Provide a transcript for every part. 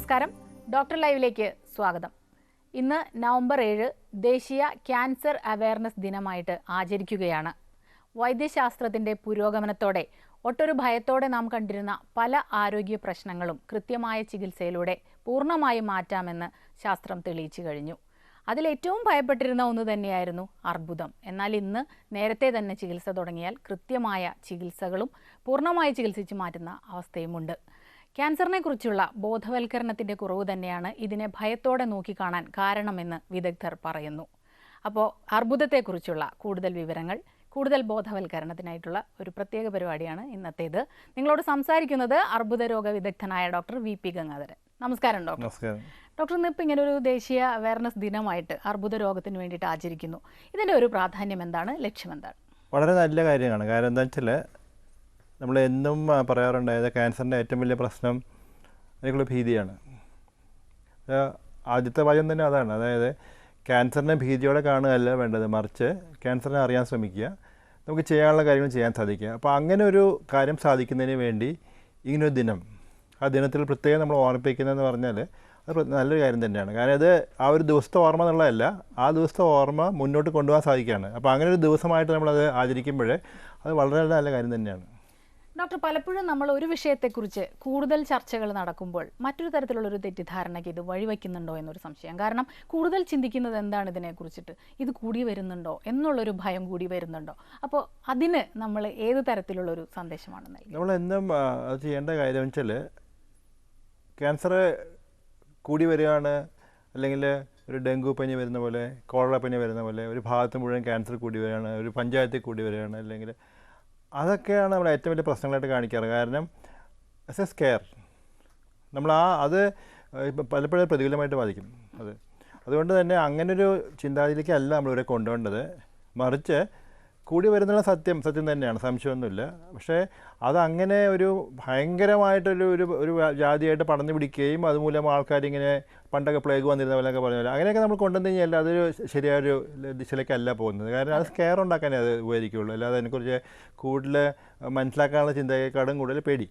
നമസ്കാരം, ഡോക്ടർ ലൈവിലേക്ക് സ്വാഗതം. ഇന്ന് നവംബർ 7 ദേശീയ ക്യാൻസർ അവയർനെസ് ദിനമായിട്ട് ആചരിക്കുകയാണ്. വൈദ്യശാസ്ത്രത്തിൻ്റെ പുരോഗമനത്തോടെ ഒട്ടൊരു ഭയത്തോടെ നാം കണ്ടിരുന്ന പല ആരോഗ്യ പ്രശ്നങ്ങളും കൃത്യമായ ചികിത്സയിലൂടെ പൂർണ്ണമായി മാറ്റാമെന്ന് ശാസ്ത്രം തെളിയിച്ചു കഴിഞ്ഞു. അതിലേറ്റവും ഭയപ്പെട്ടിരുന്ന ഒന്ന് തന്നെയായിരുന്നു അർബുദം. എന്നാൽ ഇന്ന് നേരത്തെ തന്നെ ചികിത്സ തുടങ്ങിയാൽ കൃത്യമായ ചികിത്സകളും പൂർണ്ണമായി ചികിത്സിച്ച് മാറ്റുന്ന അവസ്ഥയുമുണ്ട്. ക്യാൻസറിനെ കുറിച്ചുള്ള ബോധവൽക്കരണത്തിൻ്റെ കുറവ് തന്നെയാണ് ഇതിനെ ഭയത്തോടെ നോക്കിക്കാണാൻ കാരണമെന്ന് വിദഗ്ധർ പറയുന്നു. അപ്പോൾ അർബുദത്തെക്കുറിച്ചുള്ള കൂടുതൽ വിവരങ്ങൾ, കൂടുതൽ ബോധവൽക്കരണത്തിനായിട്ടുള്ള ഒരു പ്രത്യേക പരിപാടിയാണ് ഇന്നത്തേത്. നിങ്ങളോട് സംസാരിക്കുന്നത് അർബുദ രോഗ വിദഗ്ധനായ ഡോക്ടർ വി.പി. ഗംഗാധരൻ. നമസ്കാരം ഡോക്ടർ. നമസ്കാരം ഡോക്ടർ, ഇന്നിപ്പോൾ ഇങ്ങനെ ഒരു ദേശീയ അവയർനെസ് ദിനമായിട്ട് അർബുദ രോഗത്തിന് വേണ്ടിയിട്ട് ആചരിക്കുന്നു. ഇതിൻ്റെ ഒരു പ്രാധാന്യം എന്താണ്, ലക്ഷ്യം എന്താണ്? വളരെ നല്ല കാര്യമാണ്. കാരണം എന്താ വെച്ചാൽ നമ്മൾ എന്നും പറയാറുണ്ടായത് ക്യാൻസറിൻ്റെ ഏറ്റവും വലിയ പ്രശ്നം അതിനുള്ള ഭീതിയാണ്. ആദ്യത്തെ ഭയം തന്നെ അതാണ്. അതായത് ക്യാൻസറിനെ ഭീതിയോടെ കാണുകയല്ല വേണ്ടത്, മറിച്ച് ക്യാൻസറിനെ അറിയാൻ ശ്രമിക്കുക, നമുക്ക് ചെയ്യാനുള്ള കാര്യങ്ങൾ ചെയ്യാൻ സാധിക്കുക. അപ്പോൾ അങ്ങനെ ഒരു കാര്യം സാധിക്കുന്നതിന് വേണ്ടി ഇങ്ങനൊരു ദിനം, ആ ദിനത്തിൽ പ്രത്യേകം നമ്മൾ ഓർമ്മിപ്പിക്കുന്നതെന്ന് പറഞ്ഞാൽ അത് നല്ലൊരു കാര്യം തന്നെയാണ്. കാരണം അത് ആ ഒരു ദിവസത്തെ ഓർമ്മ എന്നുള്ളതല്ല, ആ ദിവസത്തെ ഓർമ്മ മുന്നോട്ട് കൊണ്ടുപോകാൻ സാധിക്കുകയാണ്. അപ്പോൾ അങ്ങനെ ഒരു ദിവസമായിട്ട് നമ്മളത് ആചരിക്കുമ്പോൾ അത് വളരെ നല്ല കാര്യം തന്നെയാണ്. ഡോക്ടർ, പലപ്പോഴും നമ്മൾ ഒരു വിഷയത്തെക്കുറിച്ച് കൂടുതൽ ചർച്ചകൾ നടക്കുമ്പോൾ മറ്റൊരു തരത്തിലുള്ളൊരു തെറ്റിദ്ധാരണയ്ക്ക് ഇത് വഴിവെക്കുന്നുണ്ടോ എന്നൊരു സംശയം. കാരണം കൂടുതൽ ചിന്തിക്കുന്നത് എന്താണ് ഇതിനെക്കുറിച്ചിട്ട്, ഇത് കൂടി വരുന്നുണ്ടോ എന്നുള്ളൊരു ഭയം കൂടി വരുന്നുണ്ടോ. അപ്പോൾ അതിന് നമ്മൾ ഏത് തരത്തിലുള്ളൊരു സന്ദേശമാണ് നൽകുന്നത്? നമ്മളെന്നും അത് ചെയ്യേണ്ട കാര്യം വെച്ചാൽ ക്യാൻസർ കൂടി വരികയാണ്, അല്ലെങ്കിൽ ഒരു ഡെങ്കു പനി വരുന്ന പോലെ, കോളറ പനി വരുന്ന പോലെ ഒരു ഭാഗത്ത് മുഴുവൻ ക്യാൻസർ കൂടി വരികയാണ്, ഒരു പഞ്ചായത്തിൽ കൂടി വരികയാണ്, അല്ലെങ്കിൽ അതൊക്കെയാണ് നമ്മൾ ഏറ്റവും വലിയ പ്രശ്നങ്ങളായിട്ട് കാണിക്കാറ്. കാരണം ആസ് എ സ്കെയർ നമ്മൾ അത് പലപ്പോഴും പ്രതികൂലമായിട്ട് ബാധിക്കും. അതുകൊണ്ട് തന്നെ അങ്ങനൊരു ചിന്താഗതിയിലേക്കല്ല നമ്മളിവരെ കൊണ്ടുപോകേണ്ടത്, മറിച്ച് കൂടി വരുന്നുള്ള സത്യം തന്നെയാണ്, സംശയമൊന്നുമില്ല. പക്ഷേ അതങ്ങനെ ഒരു ഭയങ്കരമായിട്ടൊരു ഒരു ജാതിയായിട്ട് പടർന്നു പിടിക്കുകയും അതുമൂലം ആൾക്കാരിങ്ങനെ പണ്ടൊക്കെ പ്ലേഗ് വന്നിരുന്ന പോലെയൊക്കെ പറഞ്ഞ അങ്ങനെയൊക്കെ നമ്മൾ കൊണ്ടുവന്നു കഴിഞ്ഞാൽ അതൊരു ശരിയായൊരു ദിശയിലേക്കല്ല പോകുന്നത്. കാരണം അത് സ്കെയർ ഉണ്ടാക്കാനേ അത് ഉപകരിക്കുകയുള്ളൂ, അല്ലാതെ അതിനെക്കുറിച്ച് കൂടുതൽ മനസ്സിലാക്കാനുള്ള ചിന്തയെക്കാളും കൂടുതൽ പേടി.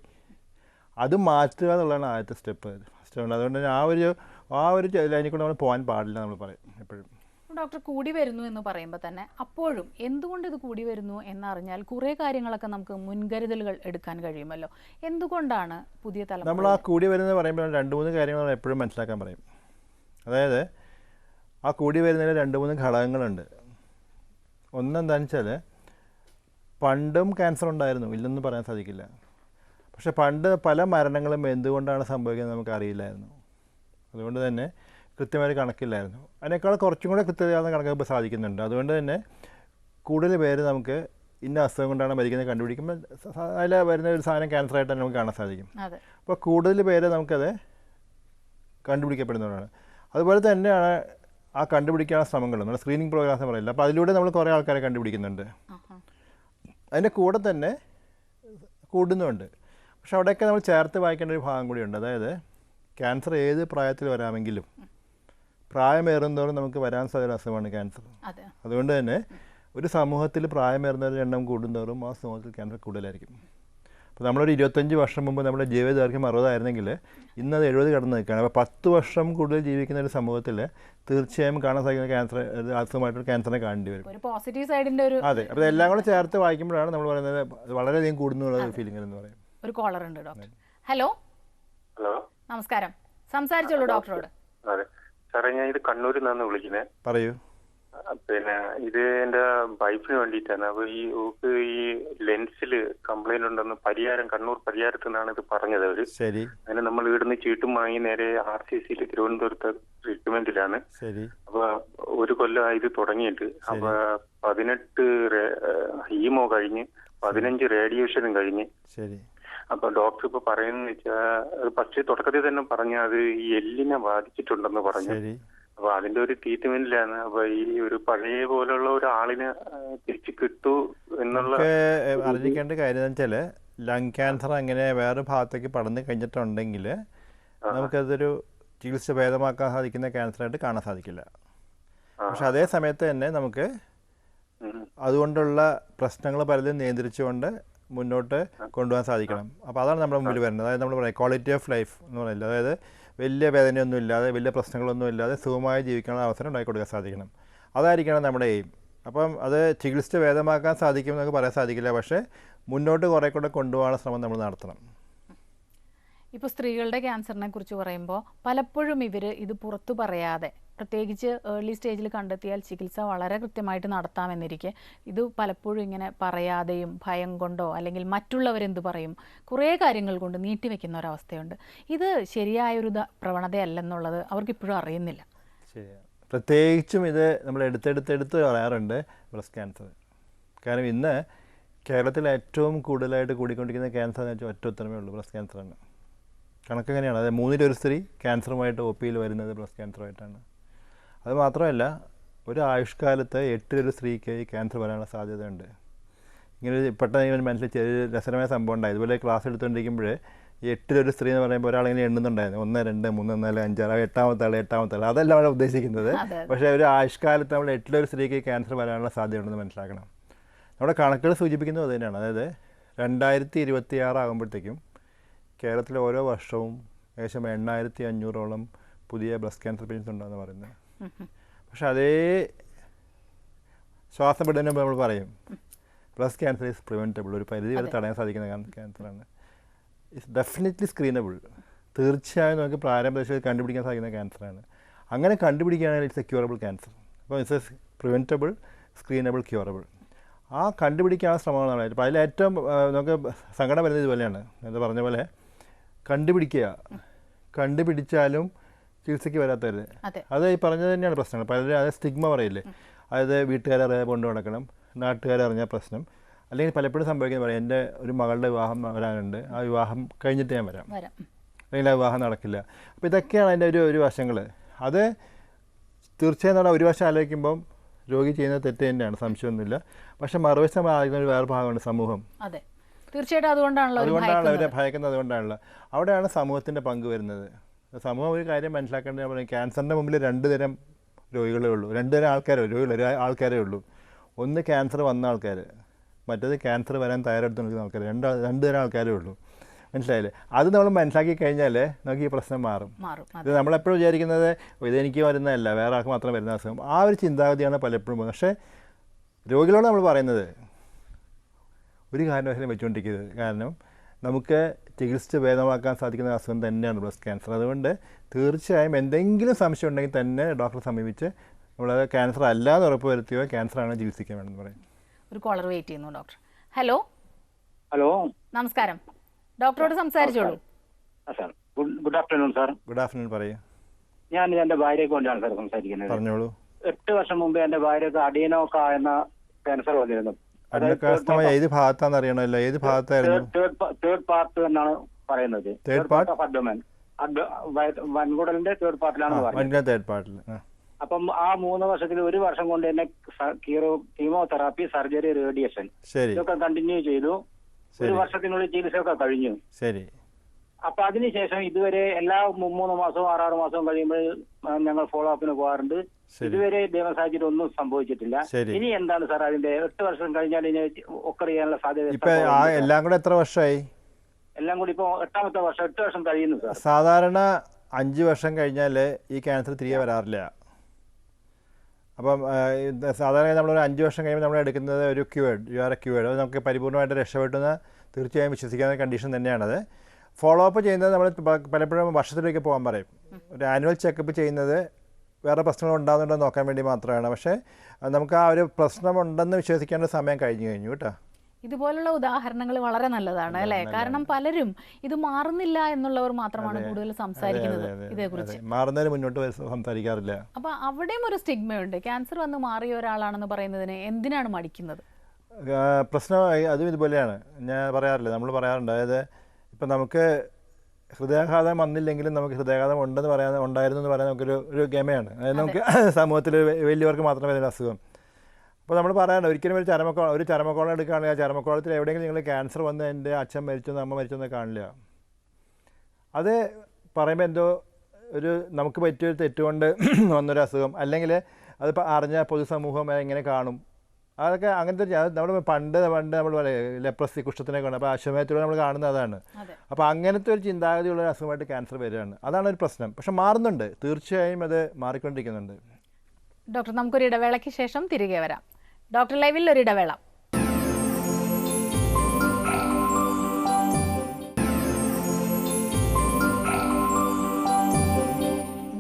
അത് മാറ്റുക എന്നുള്ളതാണ് ആദ്യത്തെ സ്റ്റെപ്പ്, ഫസ്റ്റ്. അതുകൊണ്ട് തന്നെ ആ ഒരു ലൈനിൽ കൊണ്ട് നമ്മൾ പോകാൻ പാടില്ല നമ്മൾ പറയും എപ്പോഴും. ഡോക്ടർ, കൂടി വരുന്നു എന്ന് പറയുമ്പോൾ തന്നെ അപ്പോഴും എന്തുകൊണ്ട് ഇത് കൂടി വരുന്നു എന്നറിഞ്ഞാൽ കുറേ കാര്യങ്ങളൊക്കെ നമുക്ക് മുൻകരുതലുകൾ എടുക്കാൻ കഴിയുമല്ലോ. എന്തുകൊണ്ടാണ് പുതിയ തലമുറ നമ്മൾ ആ കൂടി വരുന്നത് പറയുമ്പോൾ 2-3 കാര്യങ്ങൾ നമ്മൾ എപ്പോഴും മനസ്സിലാക്കാൻ പറയും. അതായത് ആ കൂടി വരുന്നതിൽ 2-3 ഘടകങ്ങളുണ്ട്. ഒന്നെന്താണെന്ന് വെച്ചാൽ പണ്ടും ക്യാൻസർ ഉണ്ടായിരുന്നു, ഇല്ലെന്ന് പറയാൻ സാധിക്കില്ല. പക്ഷെ പണ്ട് പല മരണങ്ങളും എന്തുകൊണ്ടാണ് സംഭവിക്കുന്നത് നമുക്ക് അറിയില്ലായിരുന്നു. അതുകൊണ്ട് തന്നെ കൃത്യമായൊരു കണക്കില്ലായിരുന്നു. അതിനേക്കാൾ കുറച്ചും കൂടെ കൃത്യതയാവുന്ന കണക്ക് ഇപ്പോൾ സാധിക്കുന്നുണ്ട്. അതുകൊണ്ട് തന്നെ കൂടുതൽ പേര് നമുക്ക് ഇന്ന അസുഖം കൊണ്ടാണ് മരിക്കുന്നത് കണ്ടുപിടിക്കുമ്പോൾ അതിൽ വരുന്ന ഒരു സാധനം ക്യാൻസറായിട്ട് തന്നെ നമുക്ക് കാണാൻ സാധിക്കും. അപ്പോൾ കൂടുതൽ പേര് നമുക്കത് കണ്ടുപിടിക്കപ്പെടുന്നതാണ്. അതുപോലെ തന്നെയാണ് ആ കണ്ടുപിടിക്കാനുള്ള ശ്രമങ്ങളും നമ്മുടെ സ്ക്രീനിങ് പ്രോഗ്രാംസ് പറയില്ല. അപ്പോൾ അതിലൂടെ നമ്മൾ കുറേ ആൾക്കാരെ കണ്ടുപിടിക്കുന്നുണ്ട്, അതിൻ്റെ കൂടെ തന്നെ കൂടുന്നുമുണ്ട്. പക്ഷെ അവിടെയൊക്കെ നമ്മൾ ചേർത്ത് വായിക്കേണ്ട ഒരു ഭാഗം കൂടിയുണ്ട്. അതായത് ക്യാൻസർ ഏത് പ്രായത്തിൽ വരാമെങ്കിലും പ്രായമേറുന്നതോറും നമുക്ക് വരാൻ സാധ്യത അസുഖമാണ് ക്യാൻസർ. അതുകൊണ്ട് തന്നെ ഒരു സമൂഹത്തിൽ പ്രായമേറുന്നവരുടെ എണ്ണം കൂടുന്നതോറും ആ സമൂഹത്തിൽ ക്യാൻസർ കൂടുതലായിരിക്കും. അപ്പോൾ നമ്മളൊരു 25 വർഷം മുമ്പ് നമ്മുടെ ജീവിതദൈർഘ്യം 60 ആയിരുന്നെങ്കിൽ ഇന്നത് 70 കടന്ന് നിൽക്കുകയാണ്. അപ്പോൾ 10 വർഷം കൂടുതൽ ജീവിക്കുന്ന ഒരു സമൂഹത്തിൽ തീർച്ചയായും കാണാൻ സാധിക്കുന്ന ക്യാൻസർ അസുഖമായിട്ടൊരു ക്യാൻസറിനെ കാണേണ്ടി വരും. അതെ, അപ്പോൾ എല്ലാം കൂടെ ചേർത്ത് വായിക്കുമ്പോഴാണ് നമ്മൾ പറയുന്നത് വളരെയധികം കൂടുന്നുള്ള ഒരു ഫീലിംഗ് എന്ന് പറയും. ഒരു കോളർ ഉണ്ട് ഡോക്ടർ. ഹലോ. നമസ്കാരം, സംസാരിച്ചോളൂ ഡോക്ടറോട്. അതെ സാറേ, ഞാൻ ഇത് കണ്ണൂരിൽ നിന്നാണ് വിളിക്കുന്നത്. പറയൂ. പിന്നെ ഇത് എൻ്റെ വൈഫിന് വേണ്ടിയിട്ടാണ്. അപ്പോൾ ഈ ലെൻസിൽ കംപ്ലൈന്റ് ഉണ്ടെന്ന് കണ്ണൂർ പരിയാരത്ത് നിന്നാണ് ഇത് പറഞ്ഞത് അവര്. ശരി. അങ്ങനെ നമ്മൾ ഇവിടുന്ന് ചീട്ടും വാങ്ങി നേരെ RCCയിൽ തിരുവനന്തപുരത്ത് ട്രീറ്റ്മെന്റിലാണ്. ശരി. അപ്പൊ 1 കൊല്ലമായി ഇത് തുടങ്ങിയിട്ട്. അപ്പൊ 18 ഹീമോ കഴിഞ്ഞ് 15 റേഡിയേഷനും കഴിഞ്ഞ്. ശരി. അപ്പൊ ഡോക്ടർ ഇപ്പൊ പറയുന്ന വെച്ചാൽ പക്ഷേ തുടക്കത്തിൽ തന്നെ പറഞ്ഞ അത് ഈ എല്ലിനെ ബാധിച്ചിട്ടുണ്ടെന്ന് പറഞ്ഞു. അപ്പൊ അതിന്റെ ഒരു ട്രീറ്റ്മെന്റിലാണ്. അപ്പൊ ഈ ഒരു പഴയ പോലുള്ള ഒരാളിനെ തിരിച്ചു കിട്ടൂ എന്നുള്ള അറിയിക്കേണ്ട കാര്യം എന്ന് വെച്ചാല് ലങ് ക്യാൻസർ അങ്ങനെ വേറെ ഭാഗത്തേക്ക് പടർന്നു കഴിഞ്ഞിട്ടുണ്ടെങ്കിൽ നമുക്കതൊരു ചികിത്സ ഭേദമാക്കാൻ സാധിക്കുന്ന ക്യാൻസറായിട്ട് കാണാൻ സാധിക്കില്ല. പക്ഷെ അതേ സമയത്ത് തന്നെ നമുക്ക് അതുകൊണ്ടുള്ള പ്രശ്നങ്ങൾ പലതും നിയന്ത്രിച്ചുകൊണ്ട് മുന്നോട്ട് കൊണ്ടുപോകാൻ സാധിക്കണം. അപ്പോൾ അതാണ് നമ്മുടെ മുമ്പിൽ വരുന്നത്. അതായത് നമ്മൾ പറയാം ക്വാളിറ്റി ഓഫ് ലൈഫ് എന്ന് പറയുന്നത്. അതായത് വലിയ വേദനയൊന്നും ഇല്ലാതെ വലിയ പ്രശ്നങ്ങളൊന്നും ഇല്ലാതെ സുഖമായി ജീവിക്കാനുള്ള അവസരം ഉണ്ടാക്കി കൊടുക്കാൻ സാധിക്കണം. അതായിരിക്കണം നമ്മുടെ എയിം. അപ്പം അത് ചികിത്സിച്ച് ഭേദമാക്കാൻ സാധിക്കുമെന്നൊക്കെ പറയാൻ സാധിക്കില്ല, പക്ഷേ മുന്നോട്ട് കുറേ കൂടെ കൊണ്ടുപോകാനുള്ള ശ്രമം നമ്മൾ നടത്തണം. ഇപ്പോൾ സ്ത്രീകളുടെ ക്യാൻസറിനെ കുറിച്ച് പറയുമ്പോൾ പലപ്പോഴും ഇവർ ഇത് പുറത്തു പറയാതെ, പ്രത്യേകിച്ച് ഏർലി സ്റ്റേജിൽ കണ്ടെത്തിയാൽ ചികിത്സ വളരെ കൃത്യമായിട്ട് നടത്താമെന്നിരിക്കെ ഇത് പലപ്പോഴും ഇങ്ങനെ പറയാതെയും ഭയം കൊണ്ടോ അല്ലെങ്കിൽ മറ്റുള്ളവരെന്ത് പറയും കുറേ കാര്യങ്ങൾ കൊണ്ട് നീട്ടിവെക്കുന്ന ഒരവസ്ഥയുണ്ട്. ഇത് ശരിയായൊരു പ്രവണതയല്ലെന്നുള്ളത് അവർക്കിപ്പോഴും അറിയുന്നില്ല. ശരിയാണ്. പ്രത്യേകിച്ചും ഇത് നമ്മൾ എടുത്തെടുത്ത് പറയാറുണ്ട് ബ്രസ്റ്റ് ക്യാൻസർ. കാരണം ഇന്ന് കേരളത്തിൽ ഏറ്റവും കൂടുതലായിട്ട് കൂടിക്കൊണ്ടിരിക്കുന്ന ക്യാൻസർ എന്ന് വെച്ചാൽ ഒറ്റ ഉത്തരമേ ഉള്ളൂ, ബ്രസ്റ്റ് ക്യാൻസറാണ്. കണക്ക് എങ്ങനെയാണ്? അതായത് 3-1 സ്ത്രീ ക്യാൻസറുമായിട്ട് ഒ പിയിൽ വരുന്നത് ബ്രസ്റ്റ് ക്യാൻസറുമായിട്ടാണ്. അത് മാത്രമല്ല, ഒരു ആയുഷ്കാലത്ത് 8-1 സ്ത്രീക്ക് ഈ ക്യാൻസർ വരാനുള്ള സാധ്യതയുണ്ട്. ഇങ്ങനെ പെട്ടെന്ന് മനസ്സിൽ ചെറിയ രസകരമായ സംഭവം ഉണ്ടായി. ഇതുപോലെ ക്ലാസ് എടുത്തുകൊണ്ടിരിക്കുമ്പോൾ 8-1 സ്ത്രീ എന്ന് പറയുമ്പോൾ ഒരാളിങ്ങനെ എണ്ണുന്നുണ്ടായിരുന്നു, 1, 2, 3, 4, 5, 6, എട്ടാമത്തെ ആൾ. അതല്ല അവിടെ ഉദ്ദേശിക്കുന്നത്. പക്ഷേ ഒരു ആയുഷ്കാലത്ത് നമ്മൾ 8-1 സ്ത്രീക്ക് ക്യാൻസർ വരാനുള്ള സാധ്യതയുണ്ടെന്ന് മനസ്സിലാക്കണം. നമ്മുടെ കണക്കുകൾ സൂചിപ്പിക്കുന്നത് അത് തന്നെയാണ്. അതായത് 2026 ആകുമ്പോഴത്തേക്കും കേരളത്തിൽ ഓരോ വർഷവും ഏകദേശം 8500ഓളം പുതിയ ബ്രസ്റ്റ് ക്യാൻസർ പേഷ്യൻസ് ഉണ്ടെന്ന് പറയുന്നത്. പക്ഷെ അതേ ശ്വാസം വിടുന്നതിന് നമ്മൾ പറയും ബ്രസ്റ്റ് ക്യാൻസർ ഈസ് പ്രിവെൻറ്റബിൾ, ഒരു പരിധി വരെ തടയാൻ സാധിക്കുന്ന ക്യാൻസറാണ്. It's definitely സ്ക്രീനബിൾ. തീർച്ചയായും നമുക്ക് പ്രാരംഭ കണ്ടുപിടിക്കാൻ സാധിക്കുന്ന ക്യാൻസറാണ്. അങ്ങനെ കണ്ടുപിടിക്കുകയാണെങ്കിൽ ഇറ്റ്സ് എ ക്യൂറബിൾ ക്യാൻസർ. അപ്പോൾ ഇറ്റ്സ് എ പ്രിവെൻറ്റബിൾ, സ്ക്രീനബിൾ, ക്യൂറബിൾ. ആ കണ്ടുപിടിക്കാനുള്ള ശ്രമങ്ങളാണ്. അപ്പോൾ അതിലേറ്റവും നമുക്ക് സങ്കടം വരുന്നത് ഇതുപോലെയാണ്. എന്ന് പറഞ്ഞ പോലെ കണ്ടുപിടിച്ചാലും ചികിത്സയ്ക്ക് വരാത്തവർ, അത് ഈ പറഞ്ഞത് തന്നെയാണ് പ്രശ്നങ്ങൾ. പലരും അത് സ്റ്റിഗ്മ പറയില്ലേ, അതായത് വീട്ടുകാരെ കൊണ്ടു നടക്കണം, നാട്ടുകാരെ അറിഞ്ഞാൽ പ്രശ്നം. അല്ലെങ്കിൽ പലപ്പോഴും സംഭവിക്കുന്നത് പറയാം, എൻ്റെ ഒരു മകളുടെ വിവാഹം വരാനുണ്ട്, ആ വിവാഹം കഴിഞ്ഞിട്ട് ഞാൻ വരാം, അല്ലെങ്കിൽ ആ വിവാഹം നടക്കില്ല. അപ്പോൾ ഇതൊക്കെയാണ് അതിൻ്റെ ഒരു വശങ്ങൾ. അത് തീർച്ചയായും നമ്മൾ ഒരു വശം ആലോചിക്കുമ്പം രോഗി ചെയ്യുന്നത് തെറ്റ് തന്നെയാണ്, സംശയമൊന്നുമില്ല. പക്ഷെ മറുവശം ആലോചിക്കുന്ന ഒരു വേറെ ഭാഗമുണ്ട്, സമൂഹം. തീർച്ചയായിട്ടും അതുകൊണ്ടാണല്ലോ അവരെ ഭയക്കുന്നത്. അതുകൊണ്ടാണല്ലോ അവിടെയാണ് സമൂഹത്തിൻ്റെ പങ്ക് വരുന്നത്. സമൂഹം ഒരു കാര്യം മനസ്സിലാക്കേണ്ടത്, പറയും ക്യാൻസറിൻ്റെ മുമ്പിൽ 2 തരം രോഗികളേ ഉള്ളൂ, 2 തരം ആൾക്കാരേ ഉള്ളൂ. ഒന്ന് ക്യാൻസർ വന്ന ആൾക്കാർ, മറ്റേത് ക്യാൻസർ വരാൻ തയ്യാറെടുത്ത് നിൽക്കുന്ന ആൾക്കാർ. 2 തരം ആൾക്കാരേ ഉള്ളൂ. മനസ്സിലായില്ലേ? അത് നമ്മൾ മനസ്സിലാക്കി കഴിഞ്ഞാൽ നമുക്ക് ഈ പ്രശ്നം മാറും. ഇത് നമ്മളെപ്പോഴും വിചാരിക്കുന്നത് ഇതെനിക്ക് വരുന്നതല്ല, വേറെ ആൾക്ക് മാത്രം വരുന്ന അസുഖം. ആ ഒരു ചിന്താഗതിയാണ് പലപ്പോഴും. പക്ഷേ രോഗികളോട് നമ്മൾ പറയുന്നത് ഒരു കാരണവശാലും വെച്ചുകൊണ്ടിരിക്കുന്നത്. കാരണം നമുക്ക് ചികിത്സിച്ച് ഭേദമാക്കാൻ സാധിക്കുന്ന അസുഖം തന്നെയാണ് ബ്രസ്റ്റ് ക്യാൻസർ. അതുകൊണ്ട് തീർച്ചയായും എന്തെങ്കിലും സംശയം ഉണ്ടെങ്കിൽ തന്നെ ഡോക്ടറെ സമീപിച്ച് നമ്മളത് ക്യാൻസർ അല്ലാതെ ഉറപ്പ് വരുത്തുകയോ ക്യാൻസറാണ് ചികിത്സിക്കാൻ വേണമെന്ന് പറയും. ഒരു കോളർ വെയിറ്റ് ചെയ്യുന്നു ഡോക്ടർ. ഹലോ ഹലോ, നമസ്കാരം. ഡോക്ടറോട് സംസാരിച്ചോളൂ. Good afternoon sir. Good afternoon, പറയൂ. ഞാൻ എൻ്റെ ഭാര്യയെ കൊണ്ടാണ് സാർ സംസാരിക്കുന്നത്. പറഞ്ഞോളൂ. 8 വർഷം മുമ്പ് എൻ്റെ ഭാര്യക്ക് അഡിനോക്ക എന്ന ക്യാൻസർ വന്നിരുന്നു. ഏത് ഭാഗത്താന്ന് അറിയണമല്ലോ. ഏത് ഭാഗത്തായിരുന്നു? തേർഡ് പാർട്ട് എന്നാണ് പറയുന്നത്. വൻകുടലിന്റെ തേർഡ് പാർട്ടിലാണ് പറയുന്നത്. അപ്പം ആ 3 വർഷത്തിൽ 1 വർഷം കൊണ്ട് തന്നെ കീമോതെറാപ്പി, സർജറി, റേഡിയേഷൻ ഇതൊക്കെ കണ്ടിന്യൂ ചെയ്തു. 1 വർഷത്തിനുള്ളിൽ ചികിത്സയൊക്കെ കഴിഞ്ഞു. ശരി. അപ്പൊ അതിനുശേഷം ഇതുവരെ എല്ലാ 3 മാസവും 6 മാസവും കഴിയുമ്പോൾ ഞങ്ങൾ ഫോളോ അപ്പിന് പോകാറുണ്ട്. ഇതുവരെ ദൈവസാഹചര്യം ഒന്നും സംഭവിച്ചിട്ടില്ല. ഇനി എന്താണ് സാർ അതിന്റെ 8 വർഷം കഴിഞ്ഞാൽ ഇനി ഒക്കെ ചെയ്യാനുള്ള സാധ്യത? എല്ലാം കൂടെ എത്ര വർഷമായി? എല്ലാം കൂടി ഇപ്പൊ 8ാമത്തെ വർഷം, 8 വർഷം കഴിയുന്നു സാർ. സാധാരണ 5 വർഷം കഴിഞ്ഞാൽ ഈ ക്യാൻസർ തിരികെ വരാറില്ല. അപ്പം സാധാരണ നമ്മളൊരു 5 വർഷം കഴിയുമ്പോൾ നമ്മൾ എടുക്കുന്നത് ഒരു യു ആർ എ ക്യൂവേഡ്. അത് നമുക്ക് പരിപൂർണ്ണമായിട്ട് രക്ഷപ്പെട്ടെന്ന് തീർച്ചയായും വിശ്വസിക്കാവുന്ന കണ്ടീഷൻ തന്നെയാണത്. ഫോളോ അപ്പ് ചെയ്യുന്നത് നമ്മൾ പലപ്പോഴും വർഷത്തിലേക്ക് പോകാൻ പറയും. ഒരു ആനുവൽ ചെക്കപ്പ് ചെയ്യുന്നത് വേറെ പ്രശ്നങ്ങൾ ഉണ്ടാകുന്നുണ്ടോ നോക്കാൻ വേണ്ടി മാത്രമാണ്. പക്ഷേ നമുക്ക് ആ ഒരു പ്രശ്നമുണ്ടെന്ന് വിശ്വസിക്കേണ്ട സമയം കഴിഞ്ഞു കേട്ടോ. ഇതുപോലുള്ള ഉദാഹരണങ്ങൾ വളരെ നല്ലതാണ് അല്ലേ? കാരണം പലരും ഇത് മാറുന്നില്ല എന്നുള്ളവർ മാത്രമാണ് കൂടുതൽ സംസാരിക്കുന്നത് ഇതേക്കുറിച്ച്. മാറുന്നതിന് മുന്നോട്ട് സംസാരിക്കാറില്ല. അപ്പൊ അവിടെയും ഒരു സ്റ്റിഗ്മയുണ്ട്. ക്യാൻസർ വന്ന് മാറിയ ഒരാളാണെന്ന് പറയുന്നതിന് എന്തിനാണ് മടിക്കുന്നത്? പ്രശ്നം അതും ഇതുപോലെയാണ്. ഞാൻ പറയാറില്ല, നമ്മൾ പറയാറുണ്ട്. അതായത് ഇപ്പം നമുക്ക് ഹൃദയാഘാതം വന്നില്ലെങ്കിലും നമുക്ക് ഹൃദയാഘാതം ഉണ്ടായിരുന്നു എന്ന് പറയാൻ നമുക്കൊരു ഗമയാണ്. അതായത് നമുക്ക് സമൂഹത്തിൽ വലിയവർക്ക് മാത്രമേ വരുന്ന അസുഖം. അപ്പോൾ നമ്മൾ പറയാറുണ്ട്, ഒരിക്കലും ഒരു ചരമക്കോളം എടുക്കുകയാണെങ്കിൽ ആ ചരമക്കോളത്തിൽ എവിടെയെങ്കിലും നിങ്ങൾ ക്യാൻസർ വന്ന് എൻ്റെ അച്ഛൻ മരിച്ചെന്ന് അമ്മ മരിച്ചെന്ന് കാണില്ല. അത് പറയുമ്പോൾ എന്തോ നമുക്ക് പറ്റിയൊരു തെറ്റുകൊണ്ട് വന്നൊരു അസുഖം, അല്ലെങ്കിൽ അത് അറിഞ്ഞ പൊതുസമൂഹം എങ്ങനെ കാണും, അതൊക്കെ അങ്ങനത്തെ നമ്മൾ പണ്ട് നമ്മൾ പറയും ലെപ്രസി കുഷ്ഠത്തിനൊക്കെ ഉണ്ട്. അപ്പോൾ അശ്വമേധത്തിലൂടെ നമ്മൾ കാണുന്നത് അതാണ്. അപ്പോൾ അങ്ങനത്തെ ഒരു ചിന്താഗതിയുള്ള ഒരു അസുഖമായിട്ട് ക്യാൻസർ വരികയാണ്. അതാണ് ഒരു പ്രശ്നം. പക്ഷെ മാറുന്നുണ്ട്, തീർച്ചയായും അത് മാറിക്കൊണ്ടിരിക്കുന്നുണ്ട്. ഡോക്ടർ, നമുക്കൊരു ഇടവേളയ്ക്ക് ശേഷം തിരികെ വരാം. ഡോക്ടർ ലൈവിൽ ഒരു ഇടവേള.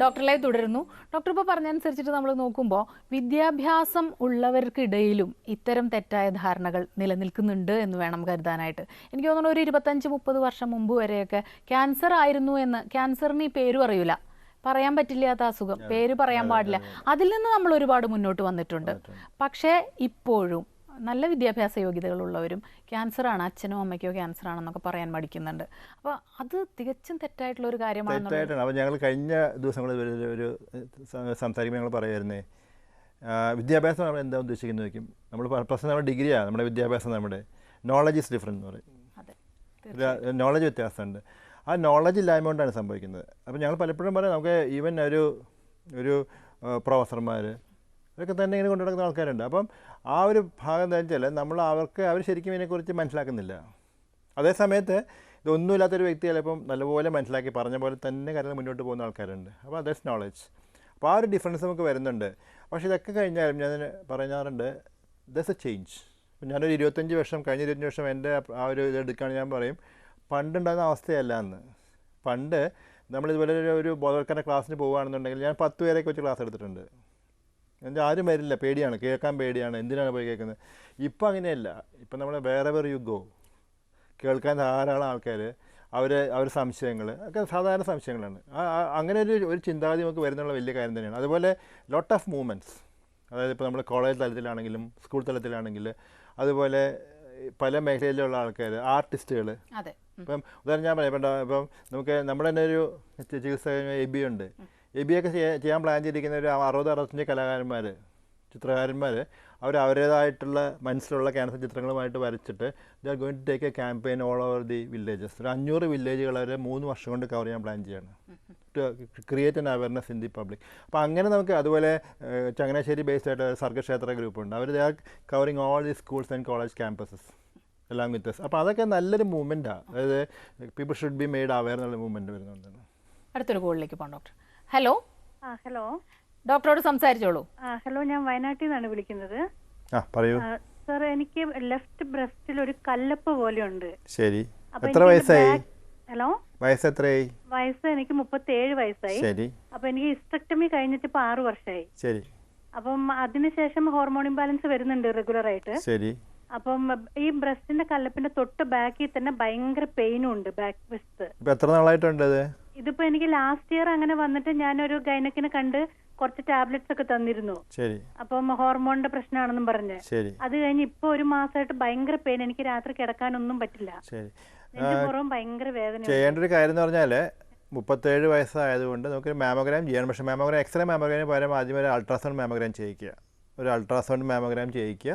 ഡോക്ടർ ലൈവ് തുടരുന്നു. ഡോക്ടർ ഇപ്പോൾ പറഞ്ഞതനുസരിച്ചിട്ട് നമ്മൾ നോക്കുമ്പോൾ വിദ്യാഭ്യാസം ഉള്ളവർക്കിടയിലും ഇത്തരം തെറ്റായ ധാരണകൾ നിലനിൽക്കുന്നുണ്ട് എന്ന് വേണം കരുതാനായിട്ട്. എനിക്ക് തോന്നുന്നു ഒരു 25-30 വർഷം മുമ്പ് വരെയൊക്കെ ക്യാൻസർ ആയിരുന്നു എന്ന്, ക്യാൻസറിന് ഈ പേരും അറിയില്ല, പറയാൻ പറ്റില്ലാത്ത അസുഖം, പേര് പറയാൻ പാടില്ല, അതിൽ നിന്ന് നമ്മൾ ഒരുപാട് മുന്നോട്ട് വന്നിട്ടുണ്ട്. പക്ഷേ ഇപ്പോഴും നല്ല വിദ്യാഭ്യാസ യോഗ്യതകളുള്ളവരും ക്യാൻസറാണ്, അച്ഛനോ അമ്മയ്ക്കോ ക്യാൻസർ ആണെന്നൊക്കെ പറയാൻ മടിക്കുന്നുണ്ട്. അപ്പോൾ അത് തികച്ചും തെറ്റായിട്ടുള്ള ഒരു കാര്യമാണ്. അപ്പോൾ ഞങ്ങൾ കഴിഞ്ഞ ദിവസങ്ങളിൽ ഒരു സംസാരിക്കുമ്പോൾ ഞങ്ങൾ പറയുമായിരുന്നേ, വിദ്യാഭ്യാസം നമ്മൾ എന്താ ഉദ്ദേശിക്കുന്നത് വയ്ക്കും. നമ്മൾ പ്രശ്നം നമ്മുടെ ഡിഗ്രിയാണ്, നമ്മുടെ വിദ്യാഭ്യാസം, നമ്മുടെ നോളജ് ഈസ് ഡിഫറെൻ്റ് എന്ന് പറയും. നോളജ് വ്യത്യാസമുണ്ട്. ആ നോളജ് ഇല്ലായ്മ കൊണ്ടാണ് സംഭവിക്കുന്നത്. അപ്പോൾ ഞങ്ങൾ പലപ്പോഴും പറയാം, നമുക്ക് ഈവൻ ഒരു പ്രൊഫസർമാർ ഇതൊക്കെ തന്നെ ഇങ്ങനെ കൊണ്ടു നടക്കുന്ന ആൾക്കാരുണ്ട്. അപ്പം ആ ഒരു ഭാഗം എന്താ വെച്ചാൽ അവർ ശരിക്കും ഇതിനെക്കുറിച്ച് മനസ്സിലാക്കുന്നില്ല. അതേ സമയത്ത് ഇതൊന്നുമില്ലാത്തൊരു വ്യക്തി ചിലപ്പം നല്ലപോലെ മനസ്സിലാക്കി പറഞ്ഞ പോലെ തന്നെ കാര്യങ്ങൾ മുന്നോട്ട് പോകുന്ന ആൾക്കാരുണ്ട്. അപ്പോൾ ദാറ്റ്സ് നോളജ്. അപ്പോൾ ആ ഒരു ഡിഫറൻസ് നമുക്ക് വരുന്നുണ്ട്. പക്ഷേ ഇതൊക്കെ കഴിഞ്ഞാലും ഞാൻ പറയാറുണ്ട്, ദാറ്റ്സ് എ ചേഞ്ച്. ഇപ്പം ഞാനൊരു 25 വർഷം കഴിഞ്ഞ 25 വർഷം എൻ്റെ ആ ഒരു ഇതെടുക്കുകയാണെങ്കിൽ ഞാൻ പറയും, പണ്ടുണ്ടാകുന്ന അവസ്ഥയല്ല എന്ന്. പണ്ട് നമ്മളിതുപോലെ ഒരു ബോധവൽക്കരണ ക്ലാസ്സിന് പോകുകയാണെന്നുണ്ടെങ്കിൽ ഞാൻ 10 പേരെയൊക്കെ വെച്ച് ക്ലാസ് എടുത്തിട്ടുണ്ട്. എൻ്റെ ആരും വരില്ല, പേടിയാണ്, കേൾക്കാൻ പേടിയാണ്, എന്തിനാണ് പോയി കേൾക്കുന്നത്. ഇപ്പം അങ്ങനെയല്ല. ഇപ്പം നമ്മൾ വേറെവർ യു ഗോ, കേൾക്കാൻ ധാരാളം ആൾക്കാർ, അവർ സംശയങ്ങൾ ഒക്കെ സാധാരണ സംശയങ്ങളാണ്. അങ്ങനെ ഒരു ചിന്താഗതി നമുക്ക് വരുന്നുള്ള വലിയ കാര്യം തന്നെയാണ്. അതുപോലെ ലോട്ട് ഓഫ് മൂവ്മെൻറ്റ്സ്, അതായത് ഇപ്പോൾ നമ്മൾ കോളേജ് തലത്തിലാണെങ്കിലും സ്കൂൾ തലത്തിലാണെങ്കിൽ, അതുപോലെ പല മേഖലയിലുള്ള ആൾക്കാർ, ആർട്ടിസ്റ്റുകൾ. ഇപ്പം ഉദാഹരണം ഞാൻ പറയാം, ഇപ്പം നമുക്ക് നമ്മുടെ തന്നെ ഒരു ചികിത്സ എബി ഉണ്ട്. എബിയൊക്കെ ചെയ്യാൻ പ്ലാൻ ചെയ്തിരിക്കുന്ന ഒരു 60-65 കലാകാരന്മാർ, ചിത്രകാരന്മാർ, അവരുടേതായിട്ടുള്ള മനസ്സിലുള്ള ക്യാൻസർ ചിത്രങ്ങളുമായിട്ട് വരച്ചിട്ട് they are going to take a campaign all over the villages. ഒരു 500 വില്ലേജുകൾ അവർ 3 വർഷം കൊണ്ട് കവർ ചെയ്യാൻ പ്ലാൻ ചെയ്യാണ്, to create an awareness in the public. അപ്പോൾ അങ്ങനെ നമുക്ക്, അതുപോലെ ചങ്ങനാശ്ശേരി ബേസ്ഡ് ആയിട്ട് സർഗക്ഷേത്ര ഗ്രൂപ്പുണ്ട്. അവർ they are covering all the schools and college campuses എല്ലാം വിത്ത് us. അപ്പോൾ അതൊക്കെ നല്ലൊരു മൂവ്മെൻറ്റാണ്. അതായത് people should be made aware എന്നുള്ള മൂവ്മെൻറ്റ് വരുന്നുണ്ട്. അടുത്തൊരു കോളിലേക്ക് പോകാം ഡോക്ടർ. ഹലോ. ഹലോ, ഡോക്ടറോട് സംസാരിച്ചോളൂ. ഹലോ, ഞാൻ വയനാട്ടിൽ നിന്നാണ് വിളിക്കുന്നത്. പറയൂ സാർ, എനിക്ക് ലെഫ്റ്റ് ബ്രസ്റ്റിൽ ഒരു കല്ലപ്പ് പോലെയുണ്ട്. ശരി, എത്ര വയസ്സായി? ഹലോ, വയസ്സ് എത്രയായി? വയസ്സ് എനിക്ക് 37 വയസ്സായി. ശരി. അപ്പൊ എനിക്ക് ഹിസ്റ്റക്ടമി കഴിഞ്ഞിട്ട് ഇപ്പൊ 6 വർഷമായി. ശരി. അപ്പം അതിനുശേഷം ഹോർമോൺ ഇംബാലൻസ് വരുന്നുണ്ട് റെഗുലർ ആയിട്ട്. ശരി. അപ്പം ഈ ബ്രസ്റ്റിന്റെ കല്ലപ്പിന്റെ തൊട്ട് ബാക്കിൽ തന്നെ ഭയങ്കര പെയിനും ഉണ്ട്, ബാക്ക് വശത്ത്. എത്ര നാളായിട്ടുണ്ട്? ഇതിപ്പോ എനിക്ക് ലാസ്റ്റ് ഇയർ അങ്ങനെ വന്നിട്ട് ഞാനൊരു ഗൈനക്കിനെ കണ്ട് കുറച്ച് ടാബ്ലറ്റ്സ് ഒക്കെ തന്നിരുന്നു. ശരി. അപ്പം ഹോർമോണിന്റെ പ്രശ്നമാണെന്നും പറഞ്ഞ്. ശരി. അത് കഴിഞ്ഞ് ഇപ്പൊ ഒരു മാസമായിട്ട് ഭയങ്കര പെയിൻ, എനിക്ക് രാത്രി കിടക്കാനൊന്നും പറ്റില്ല. ശരി. പുറം ഭയങ്കര വേദന. ചെയ്യേണ്ട ഒരു കാര്യം എന്ന് പറഞ്ഞാൽ 37 വയസ്സായതുകൊണ്ട് നമുക്കൊരു മാമോഗ്രാം ചെയ്യണം. പക്ഷേ മാമോഗ്രാം, എക്സ്റേ മാമോഗ്രാമിന് പകരം ആദ്യം ഒരു അൾട്രാസൗണ്ട് മാമോഗ്രാം ചെയ്യിക്കുക. ഒരു അൾട്രാസൗണ്ട് മാമോഗ്രാം ചെയ്യിക്കുക.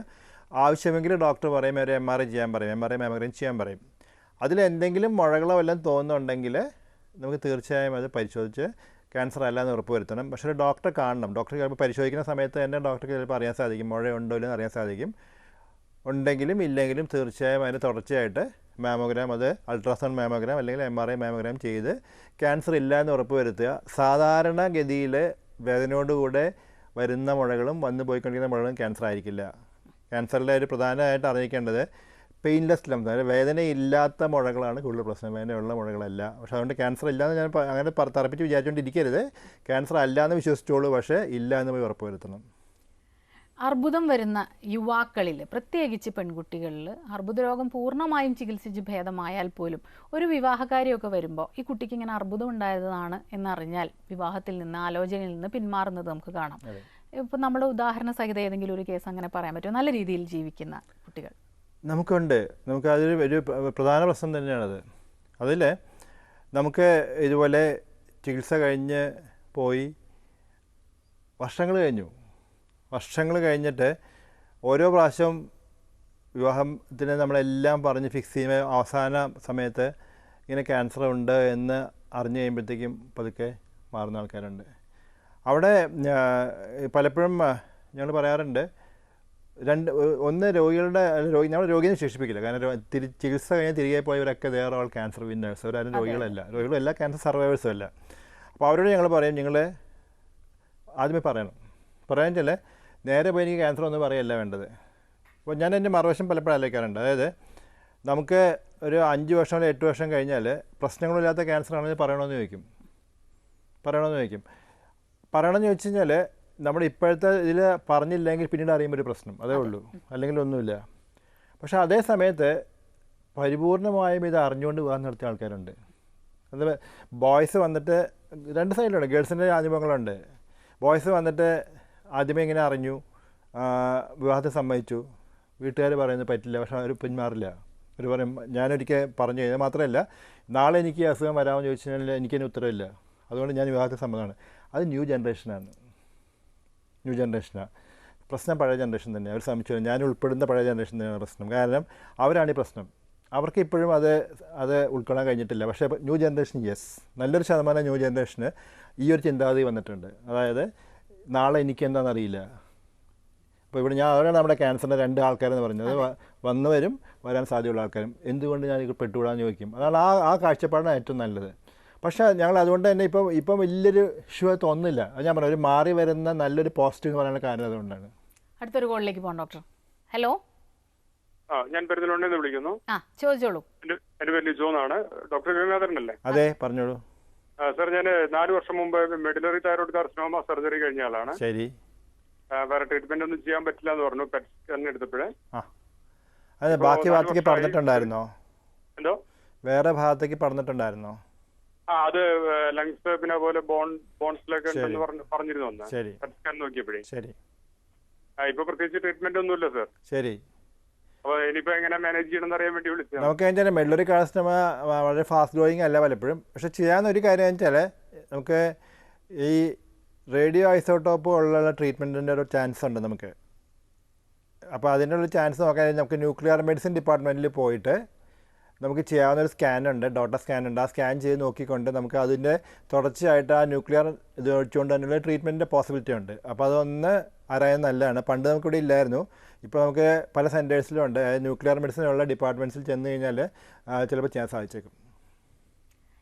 ആവശ്യമെങ്കിൽ ഡോക്ടർ പറയും ഒരു MRI ചെയ്യാൻ പറയും, MRI മാമോഗ്രാം ചെയ്യാൻ പറയും. അതിലെന്തെങ്കിലും മുഴകളോ വല്ലതും തോന്നുന്നുണ്ടെങ്കിൽ നമുക്ക് തീർച്ചയായും അത് പരിശോധിച്ച് ക്യാൻസർ അല്ല എന്ന് ഉറപ്പ് വരുത്തണം. പക്ഷേ ഒരു ഡോക്ടറെ കാണണം. ഡോക്ടർ ചിലപ്പോൾ പരിശോധിക്കുന്ന സമയത്ത് തന്നെ ഡോക്ടർക്ക് ചിലപ്പോൾ അറിയാൻ സാധിക്കും മുഴ ഉണ്ടോ ഇല്ലെന്ന് അറിയാൻ സാധിക്കും. ഉണ്ടെങ്കിലും ഇല്ലെങ്കിലും തീർച്ചയായും അതിന് തുടർച്ചയായിട്ട് മാമോഗ്രാം, അത് അൾട്രാസൗണ്ട് മാമോഗ്രാം അല്ലെങ്കിൽ MRI മാമോഗ്രാം ചെയ്ത് ക്യാൻസർ ഇല്ല എന്ന് ഉറപ്പ് വരുത്തുക. സാധാരണഗതിയിൽ വേദനയോടുകൂടെ വരുന്ന മുഴകളും വന്നു പോയിക്കൊണ്ടിരിക്കുന്ന മുഴകളും ക്യാൻസർ ആയിരിക്കില്ല. ക്യാൻസറിലെ ഒരു പ്രധാനമായിട്ട് അറിയിക്കേണ്ടത് പെയിൻലെസ് ലംസ്, അതായത് വേദനയില്ലാത്ത മുഴകളാണ് കൂടുതൽ പ്രശ്നം, വേദനയുള്ള മുഴകളല്ല. പക്ഷേ അതുകൊണ്ട് ക്യാൻസർ ഇല്ലയെന്ന് ഞാൻ അങ്ങനെ തറപ്പിച്ച് വിചാരിച്ചുകൊണ്ടിരിക്കരുത്. ക്യാൻസർ അല്ല എന്ന് വിശ്വസിച്ചോളൂ, പക്ഷേ ഇല്ല എന്ന് പോയി ഉറപ്പ് വരുത്തണം. അർബുദം വരുന്ന യുവാക്കളിൽ, പ്രത്യേകിച്ച് പെൺകുട്ടികളിൽ, അർബുദ രോഗം പൂർണ്ണമായും ചികിത്സിച്ച് ഭേദമായാൽ പോലും ഒരു വിവാഹകാര്യമൊക്കെ വരുമ്പോൾ ഈ കുട്ടിക്ക് ഇങ്ങനെ അർബുദം ഉണ്ടായതാണ് എന്നറിഞ്ഞാൽ വിവാഹത്തിൽ നിന്ന്, ആലോചനയിൽ നിന്ന് പിന്മാറുന്നത് നമുക്ക് കാണാം. ഇപ്പം നമ്മുടെ ഉദാഹരണ സഹിതം ഏതെങ്കിലും ഒരു കേസ് അങ്ങനെ പറയാൻ പറ്റുമോ? നല്ല രീതിയിൽ ജീവിക്കുന്ന കുട്ടികൾ നമുക്കുണ്ട്. അതൊരു ഒരു പ്രധാന പ്രശ്നം തന്നെയാണത്. അതിൽ നമുക്ക് ഇതുപോലെ ചികിത്സ കഴിഞ്ഞ് പോയി വർഷങ്ങൾ കഴിഞ്ഞിട്ട് ഓരോ പ്രാവശ്യം വിവാഹത്തിന് നമ്മളെല്ലാം പറഞ്ഞ് ഫിക്സ് ചെയ്യുമ്പോൾ അവസാന സമയത്ത് ഇങ്ങനെ ക്യാൻസർ ഉണ്ട് എന്ന് അറിഞ്ഞു കഴിയുമ്പോഴത്തേക്കും പതുക്കെ മാറുന്ന ആൾക്കാരുണ്ട്. അവിടെ പലപ്പോഴും ഞങ്ങൾ പറയാറുണ്ട്, ഒന്ന് രോഗികളുടെ നമ്മൾ രോഗിയെ ശേഷിപ്പിക്കില്ല. കാരണം ചികിത്സ കഴിഞ്ഞ് തിരികെ പോയവരൊക്കെ വേറെ ആൾ ക്യാൻസർ വിന്നേഴ്സ്, അവരാരും രോഗികളല്ല ക്യാൻസർ സർവൈവേഴ്സും അല്ല. അപ്പോൾ അവരോട് ഞങ്ങൾ പറയും, നിങ്ങൾ ആദ്യമേ പറയാൻ വെച്ചാൽ നേരെ പോയി എനിക്ക് ക്യാൻസർ ഒന്നും പറയല്ല വേണ്ടത്. അപ്പോൾ ഞാൻ എൻ്റെ മറുവശം പലപ്പോഴും ആലോചിക്കാറുണ്ട്. അതായത് നമുക്ക് ഒരു 5 വർഷം അല്ലെങ്കിൽ 8 വർഷം കഴിഞ്ഞാൽ പ്രശ്നങ്ങളില്ലാത്ത ക്യാൻസർ ആണെന്ന് പറയണമെന്ന് ചോദിക്കും. പറയണമെന്ന് ചോദിച്ചു കഴിഞ്ഞാൽ നമ്മുടെ ഇപ്പോഴത്തെ ഇതിൽ പറഞ്ഞില്ലെങ്കിൽ പിന്നീട് അറിയുമ്പോൾ ഒരു പ്രശ്നം, അതേ ഉള്ളൂ, അല്ലെങ്കിൽ ഒന്നുമില്ല. പക്ഷേ അതേ സമയത്ത് പരിപൂർണമായും ഇത് അറിഞ്ഞുകൊണ്ട് വിവാഹം നടത്തിയ ആൾക്കാരുണ്ട്. അത് ബോയ്സ് വന്നിട്ട് 2 സൈഡിലുണ്ട്, ഗേൾസിൻ്റെ അനുഭവങ്ങളുണ്ട്. ബോയ്സ് വന്നിട്ട് ആദ്യമേ ഇങ്ങനെ അറിഞ്ഞു, വിവാഹത്തെ സമ്മതിച്ചു, വീട്ടുകാർ പറയുന്നത് പറ്റില്ല, പക്ഷെ അവർ പിന്മാറില്ല. അവർ പറയും ഞാനൊരിക്കൽ പറഞ്ഞു കഴിഞ്ഞാൽ മാത്രമല്ല, നാളെ എനിക്ക് അസുഖം വരാമെന്ന് ചോദിച്ചു കഴിഞ്ഞാൽ എനിക്കതിന് ഉത്തരവില്ല, അതുകൊണ്ട് ഞാൻ വിവാഹത്തെ സമ്മതമാണ്. അത് ന്യൂ ജനറേഷനാണ്. പ്രശ്നം പഴയ ജനറേഷൻ തന്നെ. അവർ ശ്രമിച്ചു, ഞാൻ ഉൾപ്പെടുന്ന പഴയ ജനറേഷൻ തന്നെയാണ് പ്രശ്നം. കാരണം അവരാണ് ഈ പ്രശ്നം. അവർക്ക് ഇപ്പോഴും അത് ഉൾക്കൊള്ളാൻ കഴിഞ്ഞിട്ടില്ല. പക്ഷേ ന്യൂ ജനറേഷൻ നല്ലൊരു ശതമാനം ന്യൂ ജനറേഷന് ഈ ഒരു ചിന്താഗതി വന്നിട്ടുണ്ട്. അതായത് നാളെ എനിക്ക് എന്താണെന്നറിയില്ല. അപ്പോൾ ഇവിടെ അവിടെയാണ് നമ്മുടെ ക്യാൻസറിൻ്റെ 2 ആൾക്കാരെന്ന് പറഞ്ഞത്. വന്നവരും വരാൻ സാധ്യതയുള്ള ആൾക്കാരും. എന്തുകൊണ്ട് ഞാൻ ഇത് പെട്ടുകൂടാന്ന് ചോദിക്കും. അതാണ് ആ കാഴ്ചപ്പാടാണ് ഏറ്റവും നല്ലത്. പക്ഷേ ഞങ്ങൾ അതുകൊണ്ട് തന്നെ ഇപ്പം വലിയൊരു ഇഷ്യൂ തോന്നുന്നില്ല. അത് ഞാൻ പറഞ്ഞു, ഒരു മാറി വരുന്ന നല്ലൊരു പോസിറ്റീവ് എന്ന് പറയാനുള്ള കാര്യം അതുകൊണ്ടാണ്. അടുത്തൊരു കോളിലേക്ക് പോകാം ഡോക്ടർ. ഹലോ, ഞാൻ പെരുന്തൽമണ്ണയിൽ നിന്ന് വിളിക്കുന്നു. ചോദിച്ചോളൂ. എൻ്റെ പേര് ലിജോ എന്നാണ്. ഡോക്ടർ ഗംഗാധരനല്ലേ? അതെ, പറഞ്ഞോളൂ. സാർ, ഞാൻ 4 വർഷം മുമ്പ് മെഡിലറി തൈറോയ്ഡ് കാർസിനോമ സർജറി കഴിഞ്ഞ ആളാണ്. ശരി. വേറെ ട്രീറ്റ്മെന്റ് ഒന്നും ചെയ്യാൻ പറ്റില്ല എന്ന് പറഞ്ഞു പെറ്റ് സ്കാൻ എടുത്തപ്പോഴേ. അതെ, ബാക്കി ഭാഗത്തേക്ക് പറഞ്ഞിട്ടുണ്ടായിരുന്നോ? എന്തോ വേറെ ഭാഗത്തേക്ക് പറഞ്ഞിട്ടുണ്ടായിരുന്നോ? അത് ലങ്സ് പിന്നെ പോലെ ബോൺസിലൊക്കെ ഉണ്ടെന്ന് പറഞ്ഞിരുന്നു ശരി. പെറ്റ് സ്കാൻ നോക്കിയപ്പോഴേ. ശരി. ഇപ്പൊ പ്രത്യേകിച്ച് ട്രീറ്റ്മെന്റ് ഒന്നുമില്ല സാർ. ശരി. അപ്പോൾ ഇനിയിപ്പോ എങ്ങനെ മാനേജ് ചെയ്യണമെന്ന് അറിയാൻ വേണ്ടി വിളിച്ചത്. നമുക്ക് അതിൻ്റെ മെഡലറി കാർസിനോമ വളരെ ഫാസ്റ്റ് ഗ്രോയിങ് അല്ല പലപ്പോഴും. പക്ഷെ ചെയ്യാവുന്ന ഒരു കാര്യം എന്ന് വെച്ചാൽ നമുക്ക് ഈ റേഡിയോ ഐസോട്ടോപ്പ് ഉള്ള ട്രീറ്റ്മെൻറ്റിൻ്റെ ഒരു ചാൻസ് ഉണ്ട് നമുക്ക്. അപ്പോൾ അതിൻ്റെ ഒരു ചാൻസ് നോക്കാൻ നമുക്ക് ന്യൂക്ലിയർ മെഡിസിൻ ഡിപ്പാർട്ട്മെൻറ്റിൽ പോയിട്ട് നമുക്ക് ചെയ്യാവുന്നൊരു സ്കാനുണ്ട്, ഡോട്ട സ്കാനുണ്ട്. ആ സ്കാൻ ചെയ്ത് നോക്കിക്കൊണ്ട് നമുക്ക് അതിൻ്റെ തുടർച്ചയായിട്ട് ആ ന്യൂക്ലിയർ ഇത് വെച്ചുകൊണ്ട് തന്നെയുള്ള ട്രീറ്റ്മെൻറ്റിൻ്റെ പോസിബിലിറ്റി ഉണ്ട്. അപ്പോൾ അതൊന്ന് അറിയാൻ നല്ലതാണ്. പണ്ട് നമുക്കിവിടെ ഇല്ലായിരുന്നു. ഇപ്പോൾ നമുക്ക് പല സെൻറ്റേഴ്സിലും ഉണ്ട്. ന്യൂക്ലിയർ മെഡിസിനുള്ള ഡിപ്പാർട്ട്മെൻറ്റ്സിൽ ചെന്ന് കഴിഞ്ഞാൽ ചിലപ്പോൾ ചെയ്യാൻ സാധിച്ചേക്കും.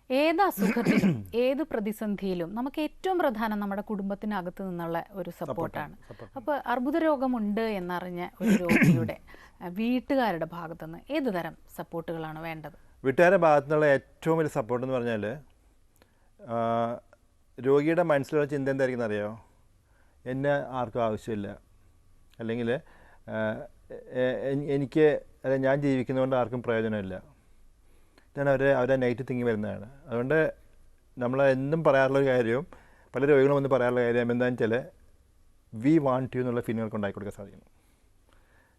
ഏത് അസുഖത്തിലും ഏത് പ്രതിസന്ധിയിലും നമുക്ക് ഏറ്റവും പ്രധാനം നമ്മുടെ കുടുംബത്തിനകത്ത് നിന്നുള്ള ഒരു സപ്പോർട്ടാണ്. അപ്പോൾ അർബുദ രോഗമുണ്ട് എന്നറിഞ്ഞ ഒരു രോഗിയുടെ വീട്ടുകാരുടെ ഭാഗത്തുനിന്ന് ഏത് തരം സപ്പോർട്ടുകളാണ് വേണ്ടത്? വീട്ടുകാരുടെ ഭാഗത്തുനിന്നുള്ള ഏറ്റവും വലിയ സപ്പോർട്ട് എന്ന് പറഞ്ഞാൽ രോഗിയുടെ മനസ്സിലുള്ള ചിന്ത എന്തായിരിക്കും അറിയാമോ? എന്നെ ആർക്കും ആവശ്യമില്ല, അല്ലെങ്കിൽ ഞാൻ ജീവിക്കുന്നതുകൊണ്ട് ആർക്കും പ്രയോജനമില്ല. ഇതാണ് അവരുടെ നെഗറ്റീവ് തിങ്കി വരുന്നതാണ്. അതുകൊണ്ട് നമ്മൾ എന്നും പറയാറുള്ളൊരു കാര്യവും പല രോഗികളും വന്ന് പറയാറുള്ള കാര്യം എന്താണെന്ന് വെച്ചാൽ വി വാണ്ട് യു എന്നുള്ള ഫീലിങ്ങൾക്ക് ഉണ്ടാക്കി കൊടുക്കാൻ സാധിക്കുന്നു.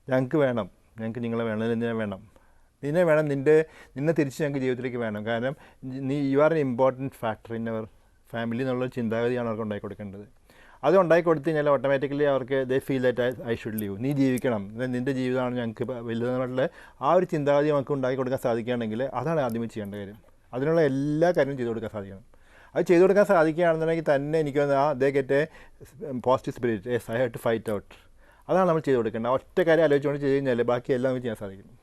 ഞങ്ങൾക്ക് വേണം, ഞങ്ങൾക്ക് നിങ്ങളെ വേണം, നിന്നെ വേണം, നിന്നെ തിരിച്ച് ഞങ്ങൾക്ക് ജീവിതത്തിലേക്ക് വേണം. കാരണം you are an important factor in our family എന്നുള്ളൊരു ചിന്താഗതിയാണ് അവർക്ക് ഉണ്ടാക്കി കൊടുക്കേണ്ടത്. അത് ഉണ്ടാക്കി കൊടുത്തു കഴിഞ്ഞാൽ ഓട്ടോമാറ്റിക്കലി അവർക്ക് they feel that I should leave, നീ ജീവിക്കണം, നിൻ്റെ ജീവിതമാണ് ഞങ്ങൾക്ക് വലുതെന്നുള്ള ആ ഒരു ചിന്താഗതി നമുക്ക് ഉണ്ടാക്കി കൊടുക്കാൻ സാധിക്കുകയാണെങ്കിൽ അതാണ് ആദ്യമേ ചെയ്യേണ്ട കാര്യം. അതിനുള്ള എല്ലാ കാര്യവും ചെയ്തു കൊടുക്കാൻ സാധിക്കണം. അത് ചെയ്തു കൊടുക്കാൻ സാധിക്കുകയാണെന്നുണ്ടെങ്കിൽ തന്നെ എനിക്ക് ദേ get a positive spirit, yes I have to fight out. അതാണ് നമ്മൾ ചെയ്തു കൊടുക്കേണ്ടത്. ഒറ്റ കാര്യം ആലോചിച്ചുകൊണ്ട് ചെയ്ത് കഴിഞ്ഞാൽ ബാക്കി എല്ലാം നമുക്ക് ചെയ്യാൻ സാധിക്കും.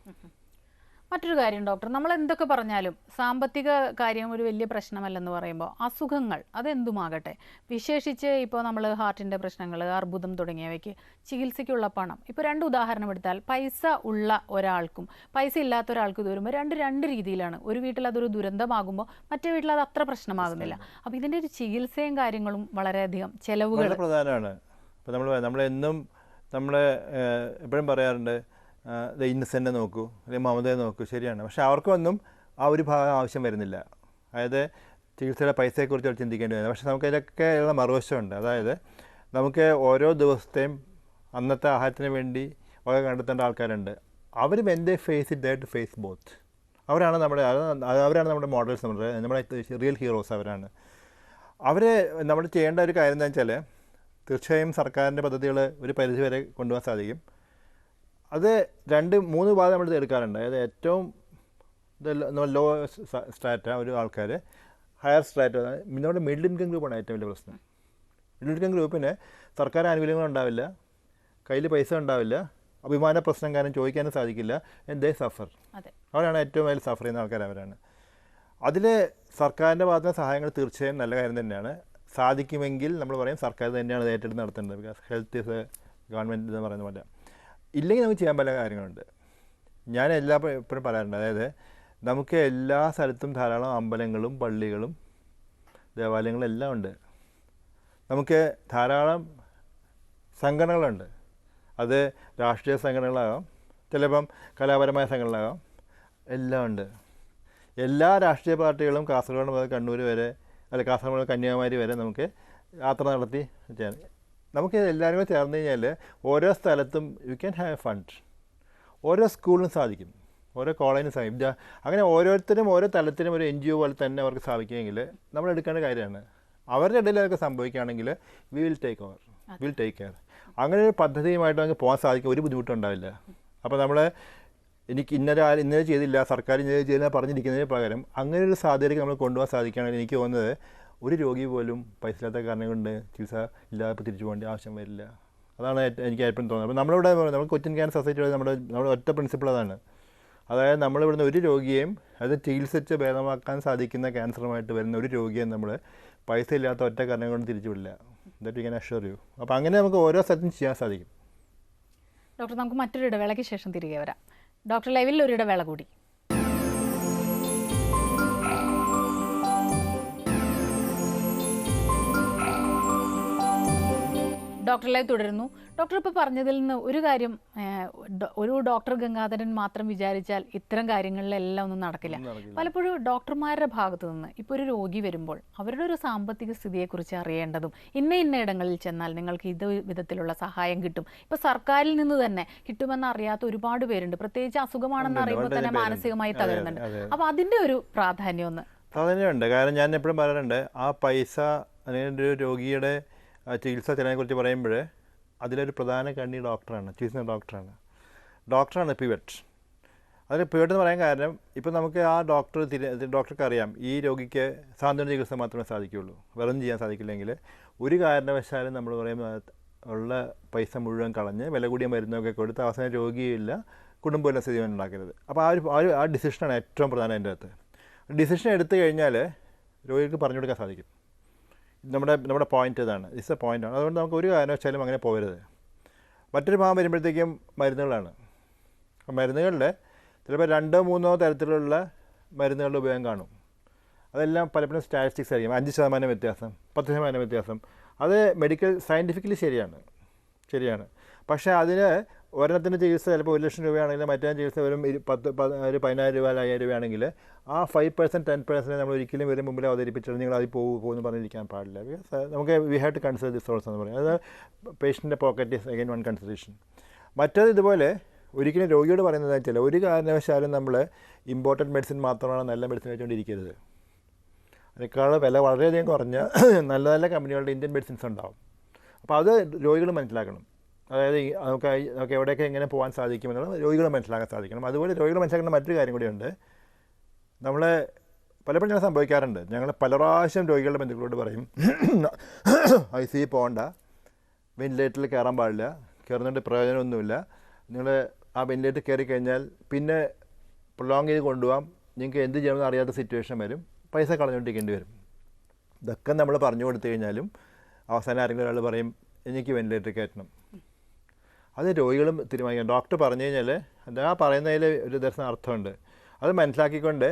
മറ്റൊരു കാര്യം ഡോക്ടർ, നമ്മൾ എന്തൊക്കെ പറഞ്ഞാലും സാമ്പത്തിക കാര്യം ഒരു വലിയ പ്രശ്നമല്ലെന്ന് പറയുമ്പോൾ അസുഖങ്ങൾ അതെന്തുമാകട്ടെ, വിശേഷിച്ച് ഇപ്പോൾ നമ്മൾ ഹാർട്ടിൻ്റെ പ്രശ്നങ്ങൾ, അർബുദം തുടങ്ങിയവയ്ക്ക് ചികിത്സയ്ക്കുള്ള പണം, ഇപ്പോൾ 2 ഉദാഹരണം എടുത്താൽ പൈസ ഉള്ള ഒരാൾക്കും പൈസ ഇല്ലാത്ത ഒരാൾക്കും ഇത് വരുമ്പോൾ രണ്ട് രീതിയിലാണ്. ഒരു വീട്ടിൽ അതൊരു ദുരന്തമാകുമ്പോൾ മറ്റേ വീട്ടിൽ അത് അത്ര പ്രശ്നമാകുന്നില്ല. അപ്പോൾ ഇതിൻ്റെ ഒരു ചികിത്സയും കാര്യങ്ങളും വളരെയധികം ചിലവുകൾ പ്രധാനമാണ്. ഇപ്പോൾ നമ്മളെന്നും എപ്പോഴും പറയാറുണ്ട് ഇന്നസെൻ്റ് നോക്കൂ, അല്ലെങ്കിൽ മമതയെ നോക്കൂ, ശരിയാണ്. പക്ഷെ അവർക്കൊന്നും ആ ഒരു ഭാഗം ആവശ്യം വരുന്നില്ല. അതായത് ചികിത്സയുടെ പൈസയെക്കുറിച്ച് അവർ ചിന്തിക്കേണ്ടി വരുന്നത്. പക്ഷേ നമുക്ക് അതിലൊക്കെ ഉള്ള മറുവശമുണ്ട്. അതായത് നമുക്ക് ഓരോ ദിവസത്തെയും അന്നത്തെ ആഹാരത്തിന് വേണ്ടി വക കണ്ടെത്തേണ്ട ആൾക്കാരുണ്ട്. അവർ when they face it they to face both. അവരാണ് നമ്മുടെ മോഡൽസ്, നമ്മുടെ റിയൽ ഹീറോസ് അവരാണ്. നമ്മൾ ചെയ്യേണ്ട ഒരു കാര്യം എന്താണെന്ന് വെച്ചാൽ തീർച്ചയായും സർക്കാരിൻ്റെ പദ്ധതികൾ ഒരു പരിധി വരെ കൊണ്ടുപോകാൻ സാധിക്കും. അത് 2-3 ഭാഗം നമ്മൾ എടുക്കാറുണ്ട്. അതായത് ഏറ്റവും ലോ സ്ട്രാറ്റ ഒരു ആൾക്കാർ, ഹയർ സ്ട്രാറ്റ, നമ്മുടെ മിഡിൽ ഇൻകം ഗ്രൂപ്പാണ് ഏറ്റവും വലിയ പ്രശ്നം. മിഡിൽ ഇൻകം ഗ്രൂപ്പിന് സർക്കാർ ആനുകൂല്യങ്ങൾ ഉണ്ടാവില്ല, കയ്യിൽ പൈസ ഉണ്ടാവില്ല, അഭിമാന പ്രശ്നം കാരണം ചോദിക്കാനും സാധിക്കില്ല. ദേ സഫർ. അവരാണ് ഏറ്റവും വലിയ സഫർ ചെയ്യുന്ന ആൾക്കാർ അവരാണ്. അതിൽ സർക്കാരിൻ്റെ ഭാഗത്തുനിന്ന് സഹായങ്ങൾ തീർച്ചയായും നല്ല കാര്യം തന്നെയാണ്. സാധിക്കുമെങ്കിൽ നമ്മൾ പറയും സർക്കാർ തന്നെയാണ് അത് ഏറ്റെടുത്ത് നടത്തേണ്ടത്. ബിക്കോസ് ഹെൽത്ത് ഇസ് ഗവൺമെൻറ് എന്ന് പറയുന്ന പോലെ. ഇല്ലെങ്കിൽ നമുക്ക് ചെയ്യാൻ പല കാര്യങ്ങളുണ്ട്. ഞാൻ എപ്പോഴും പറയാറുണ്ട്, അതായത് നമുക്ക് എല്ലാ സ്ഥലത്തും ധാരാളം അമ്പലങ്ങളും പള്ളികളും ദേവാലയങ്ങളും എല്ലാം ഉണ്ട്. നമുക്ക് ധാരാളം സംഘടനകളുണ്ട്. അത് രാഷ്ട്രീയ സംഘടനകളാകാം, ചിലപ്പം കലാപരമായ സംഘടനകളാകാം, എല്ലാം ഉണ്ട്. എല്ലാ രാഷ്ട്രീയ പാർട്ടികളും കാസർഗോഡ് മുതൽ കണ്ണൂർ വരെ, കാസർഗോഡ് മുതൽ കന്യാകുമാരി വരെ നമുക്ക് യാത്ര നടത്തി ചെയ്യാൻ. നമുക്ക് എല്ലാവരും കൂടെ ചേർന്ന് കഴിഞ്ഞാൽ ഓരോ സ്ഥലത്തും you can have A fund. ഓരോ സ്കൂളിനും സാധിക്കും, ഓരോ കോളേജിനും സാധിക്കും. അങ്ങനെ ഓരോരുത്തരും ഓരോ തലത്തിനും ഒരു NGO പോലെ തന്നെ അവർക്ക് സാധിക്കുമെങ്കിൽ നമ്മൾ എടുക്കേണ്ട കാര്യമാണ്. അവരുടെ ഇടയിൽ അതൊക്കെ സംഭവിക്കുകയാണെങ്കിൽ വിൽ ടേക്ക് കെയർ. അങ്ങനെ ഒരു പദ്ധതിയുമായിട്ട് നമുക്ക് പോകാൻ സാധിക്കും, ഒരു ബുദ്ധിമുട്ടുണ്ടാവില്ല. അപ്പോൾ നമ്മൾ എനിക്ക് ഇന്നലെ ചെയ്തില്ല, സർക്കാർ ഇന്നലെ ചെയ്തില്ല പറഞ്ഞിരിക്കുന്നതിന് പകരം അങ്ങനെ ഒരു സാധ്യതയ്ക്ക് നമ്മൾ കൊണ്ടുപോകാൻ സാധിക്കുകയാണെങ്കിൽ എനിക്ക് തോന്നുന്നത് ഒരു രോഗി പോലും പൈസ ഇല്ലാത്ത കാരണം കൊണ്ട് ചികിത്സ ഇല്ലാതെ തിരിച്ചു പോകേണ്ട ആവശ്യം വരില്ല. അതാണ് എനിക്ക് എപ്പോഴും തോന്നുന്നത്. അപ്പോൾ നമ്മളിവിടെ നമ്മൾ കൊച്ചിൻ ക്യാൻസർ സൊസൈറ്റിയുടെ നമ്മുടെ ഒറ്റ പ്രിൻസിപ്പിൾ അതാണ്. അതായത് നമ്മളിവിടുന്ന് ഒരു രോഗിയെയും അത് ചികിത്സിച്ച് ഭേദമാക്കാൻ സാധിക്കുന്ന ക്യാൻസറുമായിട്ട് വരുന്ന ഒരു രോഗിയെ നമ്മൾ പൈസ ഇല്ലാത്ത ഒറ്റ കാരണം കൊണ്ട് തിരിച്ചു വിടില്ല. That we can assure you. അപ്പോൾ അങ്ങനെ നമുക്ക് ഓരോ സ്ഥലത്തും ചെയ്യാൻ സാധിക്കും. ഡോക്ടർ, നമുക്ക് മറ്റൊരു ഇടവേളയ്ക്ക് ശേഷം തിരികെ വരാം. ഡോക്ടർ ലൈവിൽ ഒരു ഇടവേള കൂടി. ഡോക്ടർ ലൈവ് തുടരുന്നു. ഡോക്ടർ ഇപ്പോൾ പറഞ്ഞതിൽ നിന്ന് ഒരു കാര്യം, ഒരു ഡോക്ടർ ഗംഗാധരൻ മാത്രം വിചാരിച്ചാൽ ഇത്തരം കാര്യങ്ങളിലെല്ലാം ഒന്നും നടക്കില്ല. പലപ്പോഴും ഡോക്ടർമാരുടെ ഭാഗത്തു നിന്ന് ഇപ്പോൾ ഒരു രോഗി വരുമ്പോൾ അവരുടെ ഒരു സാമ്പത്തിക സ്ഥിതിയെക്കുറിച്ച് അറിയേണ്ടതും, ഇന്ന ഇടങ്ങളിൽ ചെന്നാൽ നിങ്ങൾക്ക് ഇത് വിധത്തിലുള്ള സഹായം കിട്ടും, ഇപ്പോൾ സർക്കാരിൽ നിന്ന് തന്നെ കിട്ടുമെന്ന് അറിയാത്ത ഒരുപാട് പേരുണ്ട്. പ്രത്യേകിച്ച് അസുഖമാണെന്ന് അറിയുമ്പോൾ തന്നെ മാനസികമായി തകരുന്നുണ്ട്. അപ്പോൾ അതിൻ്റെ ഒരു പ്രാധാന്യമുണ്ട്. കാരണം ഞാൻ എപ്പോഴും പറയാറുണ്ട്, ആ പൈസ അല്ലെങ്കിൽ ഒരു രോഗിയുടെ ചികിത്സ ചെലവിനെക്കുറിച്ച് പറയുമ്പോൾ അതിലൊരു പ്രധാന കണ്ണി ഡോക്ടറാണ്, ചികിത്സ ഡോക്ടറാണ് പിവറ്റ്. അതിൽ പിവറ്റ് എന്ന് പറയാൻ കാരണം ഇപ്പോൾ നമുക്ക് ആ ഡോക്ടർക്ക് അറിയാം ഈ രോഗിക്ക് സാന്ത്വന ചികിത്സ മാത്രമേ സാധിക്കുകയുള്ളൂ, വെറും ചെയ്യാൻ സാധിക്കില്ലെങ്കിൽ ഒരു കാരണവശാലും നമ്മൾ പറയുമ്പോൾ ഉള്ള പൈസ മുഴുവൻ കളഞ്ഞ് വില കൂടിയ മരുന്നൊക്കെ കൊടുത്ത് അവസാനം രോഗിയില്ല കുടുംബമില്ല സ്ഥിതി ഉണ്ടാക്കരുത്. അപ്പോൾ ആ ഡിസിഷനാണ് ഏറ്റവും പ്രധാനം. അതിൻ്റെ അകത്ത് ഡിസിഷൻ എടുത്തു കഴിഞ്ഞാൽ രോഗിക്ക് പറഞ്ഞു കൊടുക്കാൻ സാധിക്കും. നമ്മുടെ പോയിൻ്റ് ഇതാണ്, ഇറ്റ്സ് എ പോയിൻ്റാണ്. അതുകൊണ്ട് നമുക്ക് ഒരു കാരണവശാലും അങ്ങനെ പോകരുത്. മറ്റൊരു ഭാഗം വരുമ്പോഴത്തേക്കും മരുന്നുകളാണ്. മരുന്നുകളിൽ ചിലപ്പോൾ 2-3 തരത്തിലുള്ള മരുന്നുകളുടെ ഉപയോഗം കാണും. അതെല്ലാം പലപ്പോഴും സ്റ്റാറ്റിസ്റ്റിക്സ് ആയിരിക്കും. 5% വ്യത്യാസം, 10% വ്യത്യാസം. അത് സയൻറ്റിഫിക്കലി ശരിയാണ്. പക്ഷേ അതിന് ഒരെണ്ണത്തിൻ്റെ ചികിത്സ ചിലപ്പോൾ 1 ലക്ഷം രൂപയാണെങ്കിൽ മറ്റേ ചികിത്സ വെറും 10,000 രൂപ 5,000 രൂപയാണെങ്കിൽ ആ 5% 10% നമ്മൾ ഒരിക്കലും വരും മുമ്പിൽ അവതരിപ്പിച്ചിട്ട് നിങ്ങൾ അതിൽ പോകുമെന്ന് പറഞ്ഞിരിക്കാൻ പാടില്ല. നമുക്ക് we have to consider this also എന്ന് പറയും. അത് പേഷ്യൻ്റെ pocket is again one consideration. മറ്റേത് ഇതുപോലെ ഒരിക്കലും രോഗിയോട് പറയുന്നത് വെച്ചാൽ ഒരു കാരണവശാലും നമ്മൾ ഇമ്പോർട്ടൻറ്റ് മെഡിസിൻ മാത്രമാണ് നല്ല മെഡിസിൻ വെച്ചുകൊണ്ടിരിക്കരുത്. അതിനേക്കാൾ വില വളരെയധികം കുറഞ്ഞ നല്ല നല്ല കമ്പനികളുടെ ഇന്ത്യൻ മെഡിസിൻസ് ഉണ്ടാവും. അപ്പോൾ അത് രോഗികൾ മനസ്സിലാക്കണം. അതായത് നമുക്ക് എവിടെയൊക്കെ എങ്ങനെ പോകാൻ സാധിക്കുമെന്നുള്ളത് രോഗികൾ മനസ്സിലാക്കാൻ സാധിക്കണം. അതുപോലെ രോഗികൾ മനസ്സിലാക്കുന്ന മറ്റൊരു കാര്യം കൂടിയുണ്ട്. പലപ്പോഴും ഞങ്ങൾ സംഭവിക്കാറുണ്ട്, ഞങ്ങൾ പല പ്രാവശ്യം രോഗികളുടെ ബന്ധുക്കളോട് പറയും ICU പോകണ്ട, വെന്റിലേറ്ററിൽ കയറാൻ പാടില്ല, കയറുന്നതുകൊണ്ട് പ്രയോജനമൊന്നുമില്ല, നിങ്ങൾ ആ വെന്റിലേറ്റർ കയറി കഴിഞ്ഞാൽ പിന്നെ പ്രൊലോങ് ചെയ്ത് കൊണ്ടുപോകാം, നിങ്ങൾക്ക് എന്ത് ചെയ്യണമെന്ന് അറിയാത്ത സിറ്റുവേഷൻ വരും, പൈസ കളഞ്ഞുകൊണ്ടിരിക്കേണ്ടി വരും. ഇതൊക്കെ നമ്മൾ പറഞ്ഞു കൊടുത്തു കഴിഞ്ഞാലും അവസാനം ആരെങ്കിലും ഒരാൾ പറയും എനിക്ക് വെന്റിലേറ്റർ കയറ്റണം. അത് രോഗികളും തീരുമാനിക്കണം. ഡോക്ടർ പറഞ്ഞു കഴിഞ്ഞാൽ ആ പറയുന്നതിൽ ഒരു ദർശനം അർത്ഥമുണ്ട്. അത് മനസ്സിലാക്കിക്കൊണ്ട്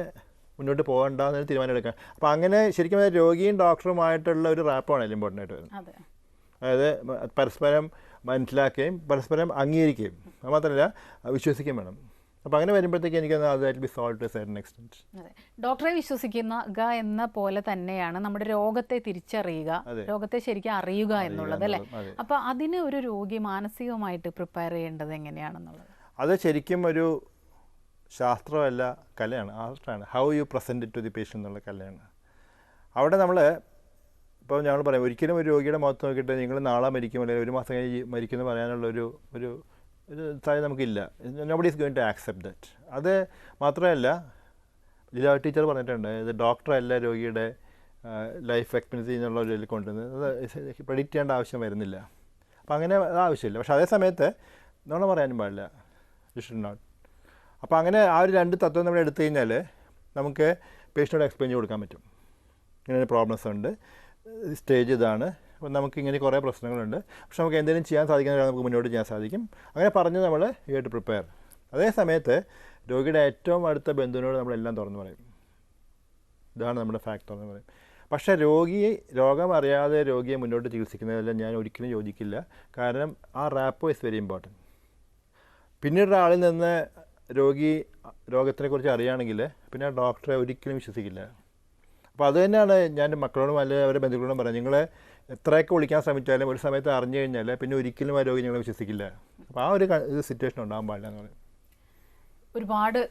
മുന്നോട്ട് പോകണ്ടെന്നൊരു തീരുമാനം എടുക്കാം. അപ്പോൾ അങ്ങനെ ശരിക്കും രോഗിയും ഡോക്ടറുമായിട്ടുള്ള ഒരു റാപ്പാണ് അതിൽ ഇമ്പോർട്ടൻ്റ് ആയിട്ട് വരുന്നത്. അതായത് പരസ്പരം മനസ്സിലാക്കുകയും പരസ്പരം അംഗീകരിക്കുകയും അത് മാത്രമല്ല വിശ്വസിക്കുകയും വേണം. അപ്പോൾ അങ്ങനെ വരുമ്പോഴത്തേക്ക് എനിക്ക് അത് be solve to a certain extent. ഡോക്ടറെ വിശ്വസിക്കുക എന്ന പോലെ തന്നെയാണ് നമ്മുടെ രോഗത്തെ തിരിച്ചറിയുക, രോഗത്തെ ശരിക്കും അറിയുക എന്നുള്ളത് അല്ലേ? അപ്പോൾ അതിന് ഒരു രോഗി മാനസികമായിട്ട് പ്രിപ്പയർ ചെയ്യേണ്ടത് എങ്ങനെയാണെന്നുള്ളത് അത് ശരിക്കും ഒരു ശാസ്ത്രമല്ല, കലയാണ്, ആർട്ടാണ്. How you present it to the patient എന്നുള്ള കലയാണ്. അവിടെ നമ്മൾ ഇപ്പോൾ ഞങ്ങൾ പറയും ഒരിക്കലും ഒരു രോഗിയുടെ മുഖത്ത് നോക്കിയിട്ട് നിങ്ങൾ നാളെ മരിക്കും അല്ലെങ്കിൽ 1 മാസം കഴിഞ്ഞ് മരിക്കുമെന്ന് പറയാനുള്ള ഒരു സാധ്യത നമുക്കില്ല. Nobody is going to accept that. അത് മാത്രമല്ല ലീല ടീച്ചർ പറഞ്ഞിട്ടുണ്ട്, ഇത് ഡോക്ടറല്ല രോഗിയുടെ ലൈഫ് എക്സ്പെക്റ്റൻസി എന്നുള്ള ഒരു ഇതിൽ കൊണ്ടുവന്നത്. അത് പ്രെഡിക്റ്റ് ചെയ്യേണ്ട ആവശ്യം വരുന്നില്ല. അപ്പോൾ അങ്ങനെ ആവശ്യമില്ല. പക്ഷേ അതേ സമയത്ത് നുണ പറയാനും പാടില്ല. You should not. അപ്പോൾ അങ്ങനെ ആ ഒരു 2 തത്വം നമ്മൾ എടുത്തു കഴിഞ്ഞാൽ നമുക്ക് പേഷ്യനോട് എക്സ്പ്ലെയിൻ ചെയ്ത് കൊടുക്കാൻ പറ്റും. ഇങ്ങനെ പ്രോബ്ലംസ് ഉണ്ട്, സ്റ്റേജ് ഇതാണ്, അപ്പോൾ നമുക്ക് ഇങ്ങനെ കുറേ പ്രശ്നങ്ങളുണ്ട്, പക്ഷെ നമുക്ക് എന്തെങ്കിലും ചെയ്യാൻ സാധിക്കുന്ന നമുക്ക് മുന്നോട്ട് ചെയ്യാൻ സാധിക്കും. അങ്ങനെ പറഞ്ഞ് നമ്മൾ യു ഹാവ് ടു പ്രിപ്പയർ. അതേ സമയത്ത് രോഗിയുടെ ഏറ്റവും അടുത്ത ബന്ധുവിനോട് നമ്മളെല്ലാം തുറന്നു പറയും. ഇതാണ് നമ്മുടെ ഫാക്ടർ എന്ന് പറയും. പക്ഷേ രോഗം അറിയാതെ രോഗിയെ മുന്നോട്ട് ചികിത്സിക്കുന്നതെല്ലാം ഞാൻ ഒരിക്കലും യോജിക്കില്ല. കാരണം ആ റാപ്പോ ഇസ് വെരി ഇമ്പോർട്ടൻറ്റ്. പിന്നീട് ഒരാളിൽ നിന്ന് രോഗത്തിനെക്കുറിച്ച് അറിയുകയാണെങ്കിൽ പിന്നെ ആ ഡോക്ടറെ ഒരിക്കലും വിശ്വസിക്കില്ല. അപ്പോൾ അത് തന്നെയാണ് ഞാൻ മക്കളോടും അല്ലെങ്കിൽ അവരുടെ ബന്ധുക്കളോടും പറയുന്നത്. നിങ്ങൾ എത്രയൊക്കെ വിളിക്കാൻ ശ്രമിച്ചാലും ഒരു സമയത്ത് അറിഞ്ഞു കഴിഞ്ഞാൽ പിന്നെ ഒരിക്കലും ആ രോഗി ഞങ്ങളെ വിശ്വസിക്കില്ല. അപ്പോൾ ആ ഒരു സിറ്റുവേഷൻ ഉണ്ടാകാൻ പാടില്ല എന്ന് പറയും. ഒരുപാട്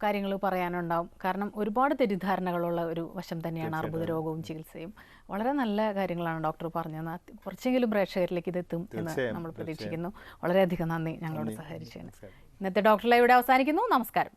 കാര്യങ്ങൾ പറയാനുണ്ടാവും. കാരണം ഒരുപാട് തെറ്റിദ്ധാരണകളുള്ള ഒരു വശം തന്നെയാണ് അർബുദ രോഗവും ചികിത്സയും. വളരെ നല്ല കാര്യങ്ങളാണ് ഡോക്ടർ പറഞ്ഞത്. കുറച്ചെങ്കിലും പ്രേക്ഷകരിലേക്ക് ഇതെത്തും എന്ന് നമ്മൾ പ്രതീക്ഷിക്കുന്നു. വളരെയധികം നന്ദി ഞങ്ങളോട് സഹകരിച്ചതിന്. ഇന്നത്തെ ഡോക്ടർ ലൈവ് ഇവിടെ അവസാനിക്കുന്നു. നമസ്കാരം.